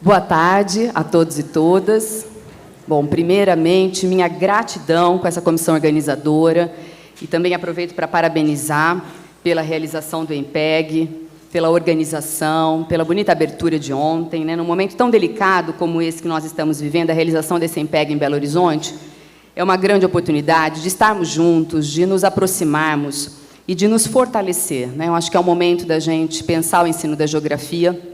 Boa tarde a todos e todas. Bom, primeiramente, minha gratidão com essa comissão organizadora e também aproveito para parabenizar pela realização do EMPEG, pela organização, pela bonita abertura de ontem, né? Num momento tão delicado como esse que nós estamos vivendo, a realização desse EMPEG em Belo Horizonte é uma grande oportunidade de estarmos juntos, de nos aproximarmos e de nos fortalecer, né? Eu acho que é o momento da gente pensar o ensino da geografia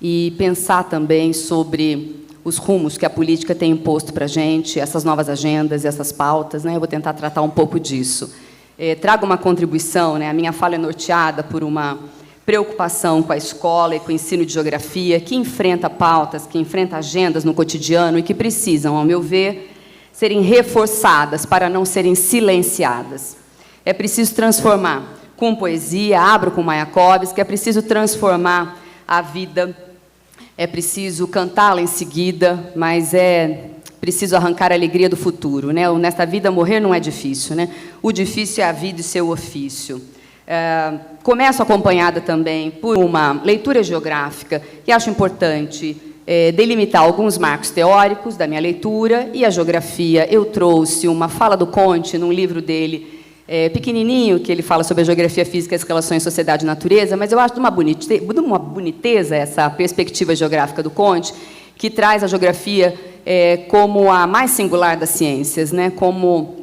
e pensar também sobre os rumos que a política tem imposto para a gente, essas novas agendas, essas pautas, né? Eu vou tentar tratar um pouco disso. Trago uma contribuição, né? A minha fala é norteada por uma preocupação com a escola e com o ensino de geografia, que enfrenta pautas, que enfrenta agendas no cotidiano e que precisam, ao meu ver, serem reforçadas para não serem silenciadas. É preciso transformar com poesia, abro com Mayakovsky, é preciso transformar a vida, é preciso cantá-la em seguida, mas é preciso arrancar a alegria do futuro, né? Nesta vida, morrer não é difícil, né? O difícil é a vida e seu ofício. Começo acompanhada também por uma leitura geográfica, e acho importante delimitar alguns marcos teóricos da minha leitura, e a geografia, eu trouxe uma fala do Conte, num livro dele, pequenininho, que ele fala sobre a geografia física e as relações sociedade e natureza, mas eu acho de uma boniteza essa perspectiva geográfica do Conte, que traz a geografia como a mais singular das ciências, né? Como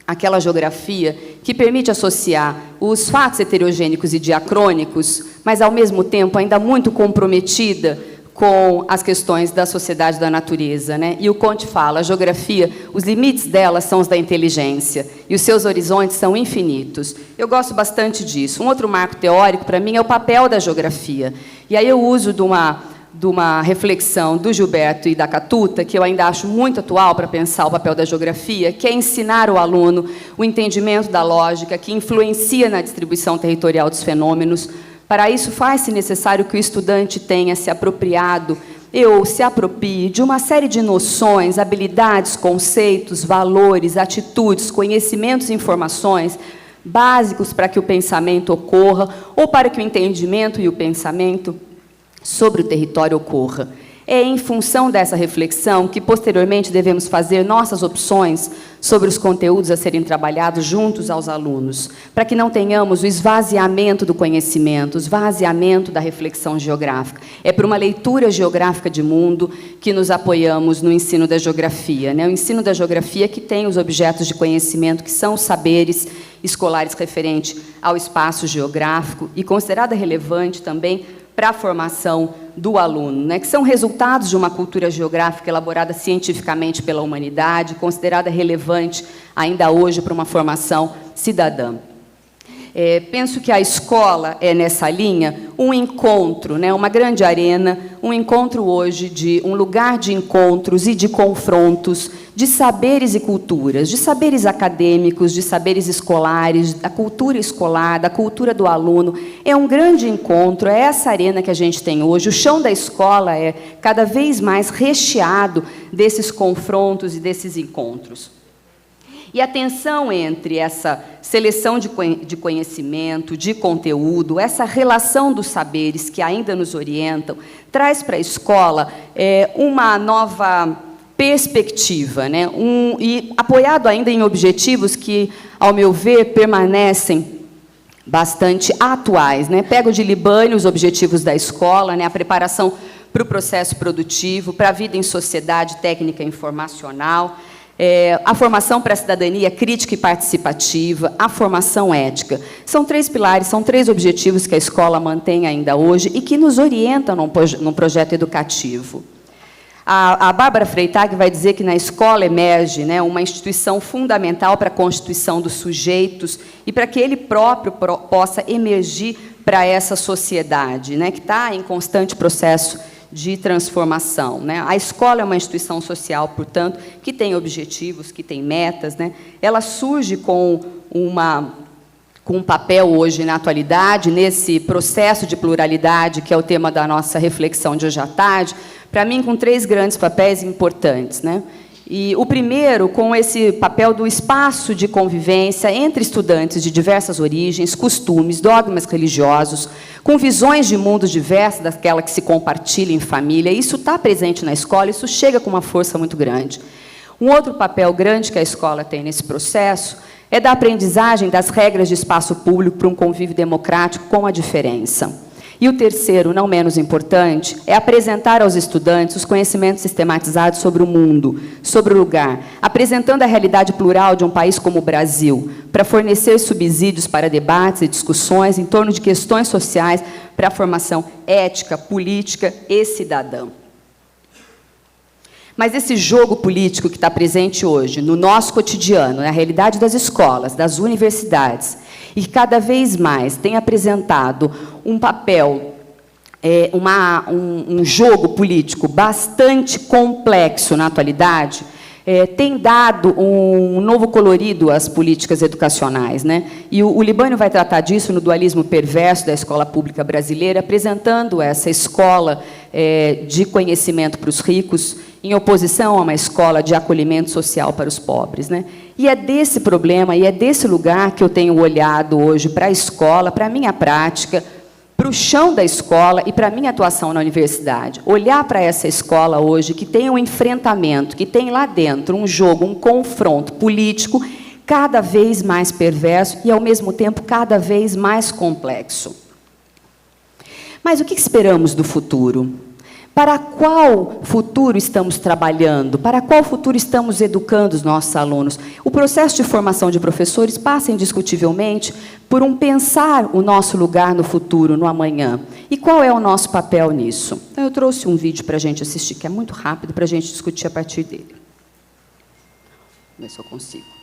aquela geografia que permite associar os fatos heterogênicos e diacrônicos, mas, ao mesmo tempo, ainda muito comprometida com as questões da sociedade e da natureza, né? E o Conte fala, a geografia, os limites dela são os da inteligência, e os seus horizontes são infinitos. Eu gosto bastante disso. Um outro marco teórico, para mim, é o papel da geografia. E aí eu uso de uma reflexão do Gilberto e da Catuta, que eu ainda acho muito atual para pensar o papel da geografia, que é ensinar o aluno o entendimento da lógica que influencia na distribuição territorial dos fenômenos. Para isso, faz-se necessário que o estudante tenha se apropriado ou se aproprie de uma série de noções, habilidades, conceitos, valores, atitudes, conhecimentos e informações básicos para que o pensamento ocorra ou para que o entendimento e o pensamento sobre o território ocorra. É em função dessa reflexão que, posteriormente, devemos fazer nossas opções sobre os conteúdos a serem trabalhados juntos aos alunos, para que não tenhamos o esvaziamento do conhecimento, o esvaziamento da reflexão geográfica. É por uma leitura geográfica de mundo que nos apoiamos no ensino da geografia, né? O ensino da geografia que tem os objetos de conhecimento, que são os saberes escolares referentes ao espaço geográfico e considerada relevante também para a formação do aluno, né, que são resultados de uma cultura geográfica elaborada cientificamente pela humanidade, considerada relevante ainda hoje para uma formação cidadã. Penso que a escola é, nessa linha, um encontro, né, uma grande arena, um encontro hoje de um lugar de encontros e de confrontos de saberes e culturas, de saberes acadêmicos, de saberes escolares, da cultura escolar, da cultura do aluno. É um grande encontro, é essa arena que a gente tem hoje. O chão da escola é cada vez mais recheado desses confrontos e desses encontros. E a tensão entre essa seleção de conhecimento, de conteúdo, essa relação dos saberes que ainda nos orientam, traz para a escola uma nova perspectiva, né? E apoiado ainda em objetivos que, ao meu ver, permanecem bastante atuais, né? Pego de Libânio os objetivos da escola, né? A preparação para o processo produtivo, para a vida em sociedade técnica e informacional, a formação para a cidadania crítica e participativa, a formação ética. São 3 pilares, são 3 objetivos que a escola mantém ainda hoje e que nos orientam num projeto educativo. A Bárbara Freytag vai dizer que na escola emerge, né, uma instituição fundamental para a constituição dos sujeitos e para que ele próprio possa emergir para essa sociedade, né, que está em constante processo de transformação, né? A escola é uma instituição social, portanto, que tem objetivos, que tem metas, né? Ela surge com um papel hoje, na atualidade, nesse processo de pluralidade, que é o tema da nossa reflexão de hoje à tarde, para mim, com 3 grandes papéis importantes, né? E o primeiro, com esse papel do espaço de convivência entre estudantes de diversas origens, costumes, dogmas religiosos, com visões de mundos diversas daquela que se compartilha em família. Isso está presente na escola, isso chega com uma força muito grande. Um outro papel grande que a escola tem nesse processo é da aprendizagem das regras de espaço público para um convívio democrático com a diferença. E o terceiro, não menos importante, é apresentar aos estudantes os conhecimentos sistematizados sobre o mundo, sobre o lugar, apresentando a realidade plural de um país como o Brasil, para fornecer subsídios para debates e discussões em torno de questões sociais para a formação ética, política e cidadã. Mas esse jogo político que está presente hoje, no nosso cotidiano, na realidade das escolas, das universidades, e que cada vez mais tem apresentado um papel, um jogo político bastante complexo na atualidade, tem dado um novo colorido às políticas educacionais, né? E o Libânio vai tratar disso no dualismo perverso da escola pública brasileira, apresentando essa escola de conhecimento para os ricos, em oposição a uma escola de acolhimento social para os pobres, né? E é desse problema, e é desse lugar que eu tenho olhado hoje para a escola, para a minha prática, para o chão da escola e para a minha atuação na universidade. Olhar para essa escola hoje, que tem um enfrentamento, que tem lá dentro um jogo, um confronto político cada vez mais perverso e, ao mesmo tempo, cada vez mais complexo. Mas o que esperamos do futuro? Para qual futuro estamos trabalhando? Para qual futuro estamos educando os nossos alunos? O processo de formação de professores passa, indiscutivelmente, por um pensar o nosso lugar no futuro, no amanhã. E qual é o nosso papel nisso? Então, eu trouxe um vídeo para a gente assistir, que é muito rápido, para a gente discutir a partir dele. Vamos ver se eu consigo.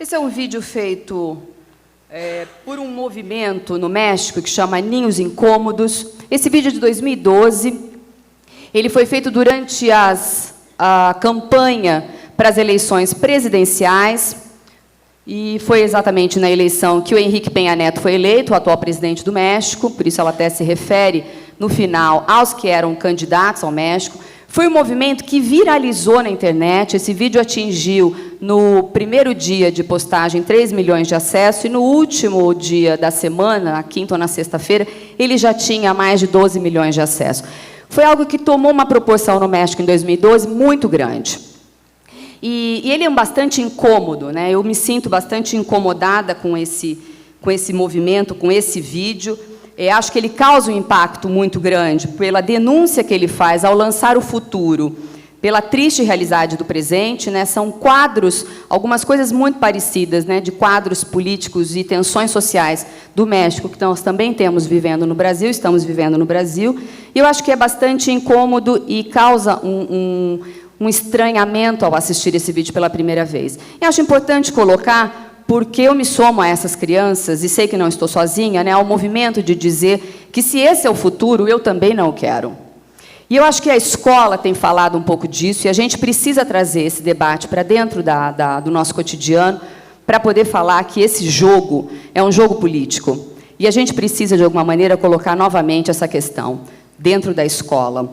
Esse é um vídeo feito por um movimento no México que chama Ninhos Incômodos. Esse vídeo é de 2012. Ele foi feito durante a campanha para as eleições presidenciais e foi exatamente na eleição que o Henrique Peña Neto foi eleito, o atual presidente do México, por isso ela até se refere, no final, aos que eram candidatos ao México. Foi um movimento que viralizou na internet. Esse vídeo atingiu, no primeiro dia de postagem, 3 milhões de acessos, e no último dia da semana, na quinta ou na sexta-feira, ele já tinha mais de 12 milhões de acessos. Foi algo que tomou uma proporção no México em 2012 muito grande. E ele é bastante incômodo, né? Eu me sinto bastante incomodada com esse movimento, com esse vídeo. Acho que ele causa um impacto muito grande pela denúncia que ele faz ao lançar o futuro, pela triste realidade do presente, né? São quadros, algumas coisas muito parecidas, né? De quadros políticos e tensões sociais do México, que nós também estamos vivendo no Brasil. E eu acho que é bastante incômodo e causa um estranhamento ao assistir esse vídeo pela primeira vez. E acho importante colocar, porque eu me somo a essas crianças, e sei que não estou sozinha, né, ao movimento de dizer que, se esse é o futuro, eu também não o quero. E eu acho que a escola tem falado um pouco disso, e a gente precisa trazer esse debate para dentro do nosso cotidiano, para poder falar que esse jogo é um jogo político. E a gente precisa, de alguma maneira, colocar novamente essa questão dentro da escola.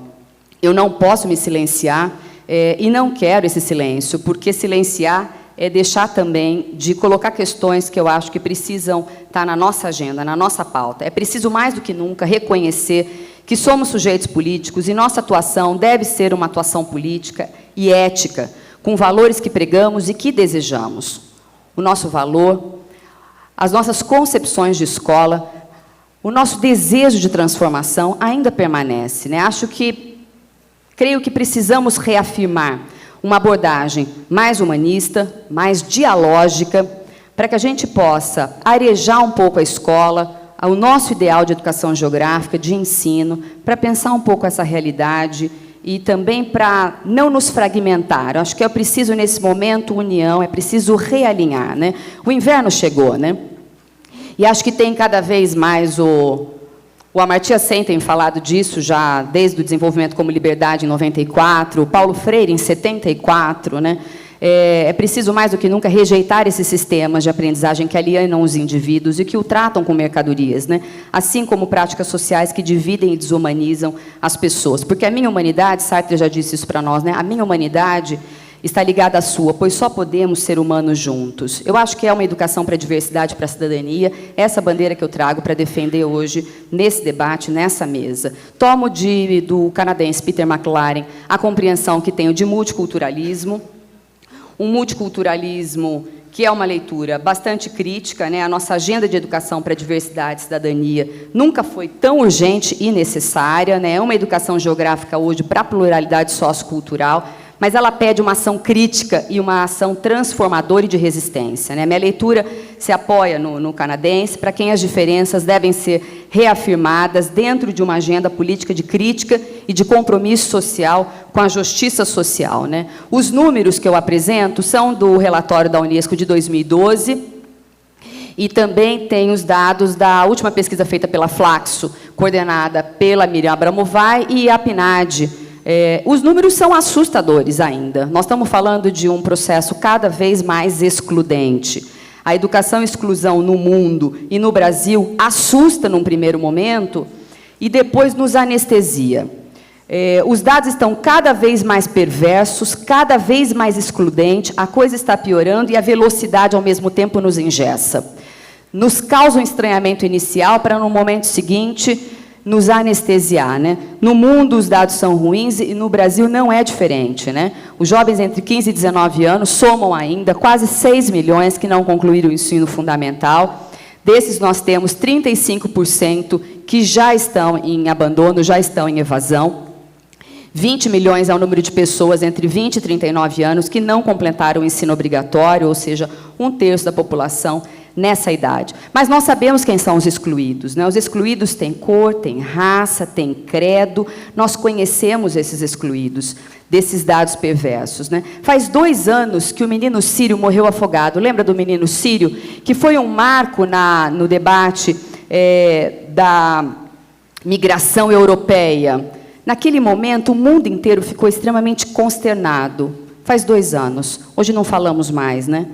Eu não posso me silenciar, e não quero esse silêncio, porque silenciar é deixar também de colocar questões que eu acho que precisam estar na nossa agenda, na nossa pauta. É preciso, mais do que nunca, reconhecer que somos sujeitos políticos e nossa atuação deve ser uma atuação política e ética, com valores que pregamos e que desejamos. O nosso valor, as nossas concepções de escola, o nosso desejo de transformação ainda permanece, né? Creio que precisamos reafirmar uma abordagem mais humanista, mais dialógica, para que a gente possa arejar um pouco a escola, o nosso ideal de educação geográfica, de ensino, para pensar um pouco essa realidade e também para não nos fragmentar. Acho que é preciso, nesse momento, união, é preciso realinhar, né? O inverno chegou, né? E acho que tem cada vez mais o Amartya Sen tem falado disso já desde o desenvolvimento como liberdade em 94, o Paulo Freire em 74, né? É preciso mais do que nunca rejeitar esses sistemas de aprendizagem que alienam os indivíduos e que o tratam como mercadorias, né? Assim como práticas sociais que dividem e desumanizam as pessoas. Porque a minha humanidade, Sartre já disse isso para nós, né? A minha humanidade está ligada à sua, pois só podemos ser humanos juntos. Eu acho que é uma educação para a diversidade, para a cidadania, essa bandeira que eu trago para defender hoje, nesse debate, nessa mesa. Tomo do canadense Peter McLaren a compreensão que tenho de multiculturalismo, um multiculturalismo que é uma leitura bastante crítica, né? A nossa agenda de educação para a diversidade e cidadania nunca foi tão urgente e necessária, né? É uma educação geográfica hoje para a pluralidade sociocultural, mas ela pede uma ação crítica e uma ação transformadora e de resistência, né? Minha leitura se apoia no canadense, para quem as diferenças devem ser reafirmadas dentro de uma agenda política de crítica e de compromisso social com a justiça social, né? Os números que eu apresento são do relatório da Unesco de 2012, e também tem os dados da última pesquisa feita pela Flaxo, coordenada pela Miriam Abramovay, e a PNAD. Os números são assustadores ainda. Nós estamos falando de um processo cada vez mais excludente. A educação e exclusão no mundo e no Brasil assusta num primeiro momento e depois nos anestesia. Os dados estão cada vez mais perversos, cada vez mais excludentes, a coisa está piorando e a velocidade, ao mesmo tempo, nos engessa. Nos causa um estranhamento inicial para, no momento seguinte, nos anestesiar, né? No mundo os dados são ruins e no Brasil não é diferente, né? Os jovens entre 15 e 19 anos somam ainda quase 6 milhões que não concluíram o ensino fundamental. Desses nós temos 35% que já estão em abandono, já estão em evasão. 20 milhões é o número de pessoas entre 20 e 39 anos que não completaram o ensino obrigatório, ou seja, 1/3 da população nessa idade. Mas nós sabemos quem são os excluídos, né? Os excluídos têm cor, têm raça, têm credo. Nós conhecemos esses excluídos, desses dados perversos, né? Faz 2 anos que o menino sírio morreu afogado. Lembra do menino sírio? Que foi um marco no debate da migração europeia. Naquele momento, o mundo inteiro ficou extremamente consternado. Faz 2 anos. Hoje não falamos mais, né?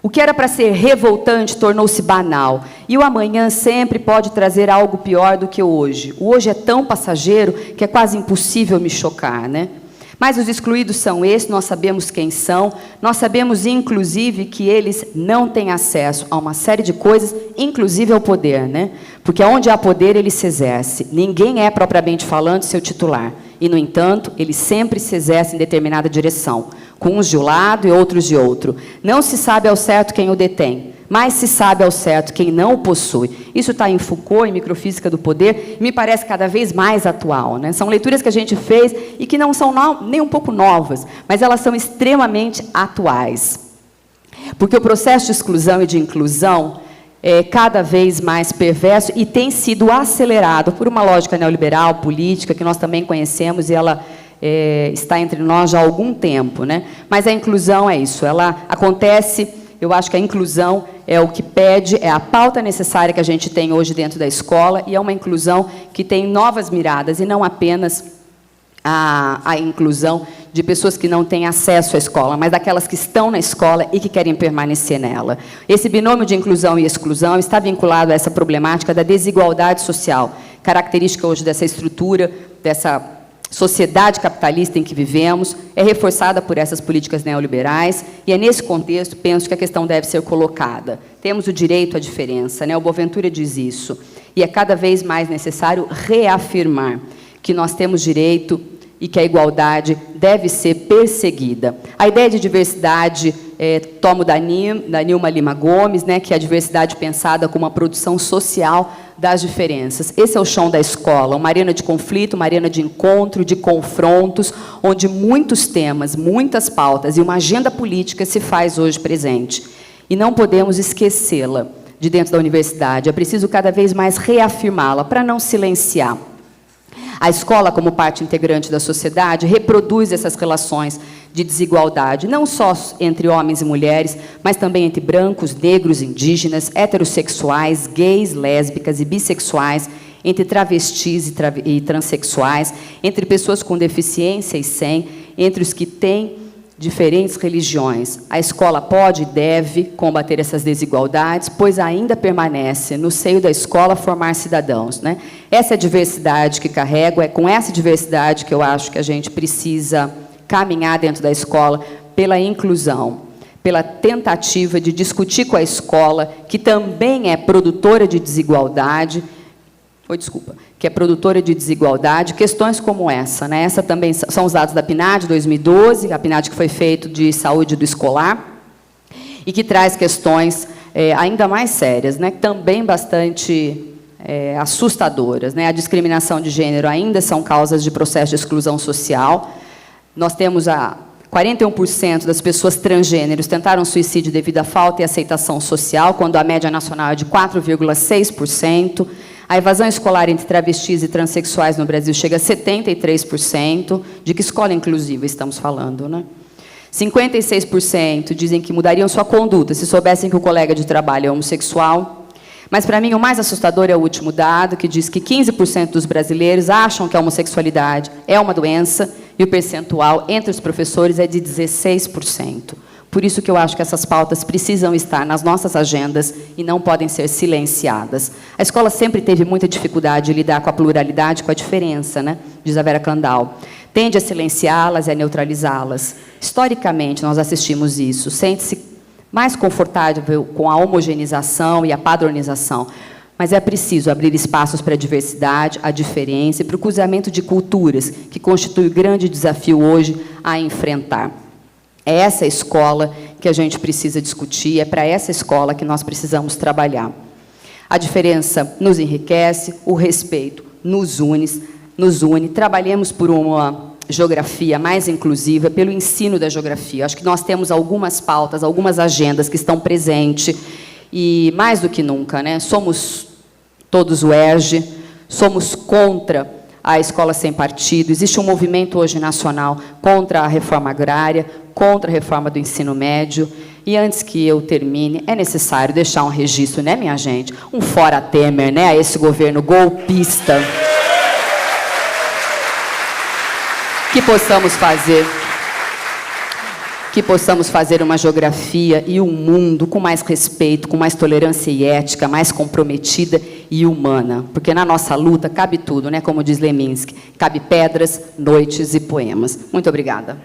O que era para ser revoltante tornou-se banal. E o amanhã sempre pode trazer algo pior do que o hoje. O hoje é tão passageiro que é quase impossível me chocar, né? Mas os excluídos são esses, nós sabemos quem são, nós sabemos, inclusive, que eles não têm acesso a uma série de coisas, inclusive ao poder, né? Porque onde há poder, ele se exerce. Ninguém é, propriamente falando, seu titular. E, no entanto, ele sempre se exerce em determinada direção, com uns de um lado e outros de outro. Não se sabe ao certo quem o detém, mas se sabe ao certo quem não o possui. Isso está em Foucault, em Microfísica do Poder, e me parece cada vez mais atual, né? São leituras que a gente fez e que não são nem um pouco novas, mas elas são extremamente atuais. Porque o processo de exclusão e de inclusão é cada vez mais perverso e tem sido acelerado por uma lógica neoliberal, política, que nós também conhecemos, e ela está entre nós já há algum tempo, né? Mas a inclusão é isso, ela acontece. Eu acho que a inclusão é o que pede, é a pauta necessária que a gente tem hoje dentro da escola, e é uma inclusão que tem novas miradas, e não apenas a inclusão de pessoas que não têm acesso à escola, mas daquelas que estão na escola e que querem permanecer nela. Esse binômio de inclusão e exclusão está vinculado a essa problemática da desigualdade social, característica hoje dessa estrutura, dessa sociedade capitalista em que vivemos, é reforçada por essas políticas neoliberais, e é nesse contexto, penso, que a questão deve ser colocada. Temos o direito à diferença, né? O Boaventura diz isso, e é cada vez mais necessário reafirmar que nós temos direito e que a igualdade deve ser perseguida. A ideia de diversidade tomo da Nilma Lima Gomes, né, que é a diversidade pensada como uma produção social das diferenças. Esse é o chão da escola, uma arena de conflito, uma arena de encontro, de confrontos, onde muitos temas, muitas pautas e uma agenda política se faz hoje presente. E não podemos esquecê-la de dentro da universidade. É preciso cada vez mais reafirmá-la, para não silenciar. A escola, como parte integrante da sociedade, reproduz essas relações de desigualdade, não só entre homens e mulheres, mas também entre brancos, negros, indígenas, heterossexuais, gays, lésbicas e bissexuais, entre travestis e transexuais, entre pessoas com deficiência e sem, entre os que têm diferentes religiões. A escola pode e deve combater essas desigualdades, pois ainda permanece no seio da escola formar cidadãos, né? Essa é a diversidade que carrego, é com essa diversidade que eu acho que a gente precisa caminhar dentro da escola pela inclusão, pela tentativa de discutir com a escola, que também é produtora de desigualdade, que é produtora de desigualdade, questões como essa, né? Essa também são os dados da PNAD 2012, a PNAD que foi feito de saúde do escolar, e que traz questões ainda mais sérias, né? Também bastante assustadoras, né? A discriminação de gênero ainda são causas de processo de exclusão social. Nós temos 41% das pessoas transgêneros tentaram suicídio devido à falta e aceitação social, quando a média nacional é de 4,6%. A evasão escolar entre travestis e transexuais no Brasil chega a 73%. De que escola inclusiva estamos falando, né? 56% dizem que mudariam sua conduta se soubessem que o colega de trabalho é homossexual. Mas, para mim, o mais assustador é o último dado, que diz que 15% dos brasileiros acham que a homossexualidade é uma doença, e o percentual entre os professores é de 16%. Por isso que eu acho que essas pautas precisam estar nas nossas agendas e não podem ser silenciadas. A escola sempre teve muita dificuldade de lidar com a pluralidade, com a diferença, né? Diz a Vera Kandal. Tende a silenciá-las e a neutralizá-las. Historicamente, nós assistimos isso. Sente-se mais confortável com a homogeneização e a padronização. Mas é preciso abrir espaços para a diversidade, a diferença e para o cruzamento de culturas, que constitui o grande desafio hoje a enfrentar. É essa escola que a gente precisa discutir, é para essa escola que nós precisamos trabalhar. A diferença nos enriquece, o respeito nos une, trabalhemos por uma geografia mais inclusiva, pelo ensino da geografia. Acho que nós temos algumas pautas, algumas agendas que estão presentes, E, mais do que nunca, né, somos todos o UERJ, somos contra a escola sem partido. Existe um movimento hoje nacional contra a reforma agrária, contra a reforma do ensino médio. E antes que eu termine, é necessário deixar um registro, né, minha gente? Um fora Temer, né, a esse governo golpista. Que possamos fazer uma geografia e um mundo com mais respeito, com mais tolerância e ética, mais comprometida e humana. Porque na nossa luta cabe tudo, né? Como diz Leminski, cabe pedras, noites e poemas. Muito obrigada.